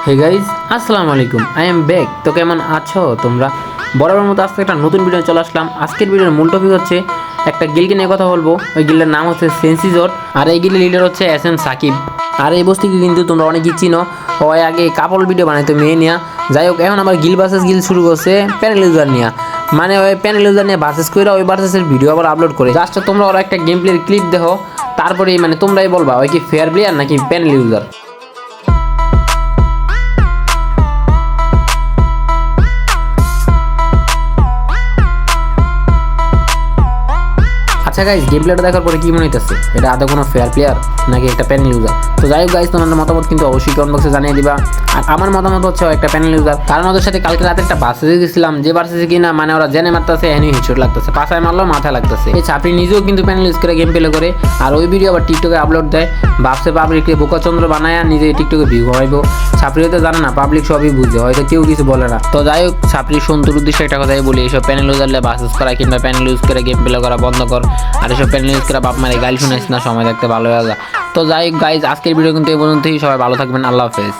Hey guys আসসালামু আলাইকুম, I am back. তো কেমন আছো তোমরা? বরাবর মতো আজকে একটা নতুন ভিডিও চলে আসলাম। আজকের ভিডিওর মূল টপিক হচ্ছে একটা গিল্ডকে নিয়ে কথা বলবো। ওই গিল্ডের নাম হচ্ছে সেন্সিজট, আর এই গিল্ডের লিডার হচ্ছে এসএম সাকিব। আর এই বস্তিকে কিন্তু তোমরা অনেকেই চিনো, ওই আগে কাপল ভিডিও বানাইতো মেয়ে নিয়ে। যাই হোক, এখন আবার গিল ভার্সেস গিল শুরু করছে প্যানেল ইউজার নিয়ে, মানে ওই প্যানেল ইউজার নিয়ে ভার্সেস করে ওই ভার্সেসের ভিডিও আবার আপলোড করে। জাস্ট তোমরা ওরা একটা গেম প্লের ক্লিপ দেখো, তারপরেই মানে তোমরাই বলবা ওই কি ফেয়ার প্লেয়ার নাকি প্যানেল ইউজার। আচ্ছা গাইজ, গেম প্লেটা দেখার পরে কি মনে হইতেছে? এটা আদৌ কোনো ফেয়ার প্লেয়ার নাকি একটা প্যানেল ইউজার? তো যাই হোক গাইজ, তোমাদের মতামত কিন্তু অবশ্যই কমেন্ট বক্সে জানিয়ে দিবা। আর আমার মতামত হচ্ছে একটা প্যানেল ইউজার, কারণ ওদের সাথে কালকে রাতে একটা বাসে গেছিলাম, যে বাসে কিনা মানে ওরা জেনে মারতেছে, এনে হেডশট লাগতেছে, পাশায় মারলেও মাথায় লাগতেছে। এই ছাপড়ি নিজেও কিন্তু প্যানেল ইউজ করে গেম প্লে করে, আর ওই ভিডিও আবার টিকটকে আপলোড দেয়। ভাবছে পাবলিককে বোকাচন্দ্র বানায় নিজে টিকটকে ভিউ হইব। ছাপড়ি হয়তো জানে না, পাবলিক সবই বুঝে, হয়তো কেউ কিছু বলে না। তো যাই হোক, ছাপড়ির সন্তুর উদ্দেশ্যে একটা কথাই বলি, এইসব প্যানেল ইউজারলে বাসেস করা কিংবা প্যানেল ইউজ করে গেম প্লে করা বন্ধ কর। আর এসব প্যানেল ইউজ করে বাপ মারে গাইল শুনেছ না, সময় থাকতে ভালো হয়ে যা। তো যাই হোক গাইজ, আজকের ভিডিও কিন্তু এই পর্যন্তই। সবাই ভালো থাকবেন, আল্লাহ হাফেজ।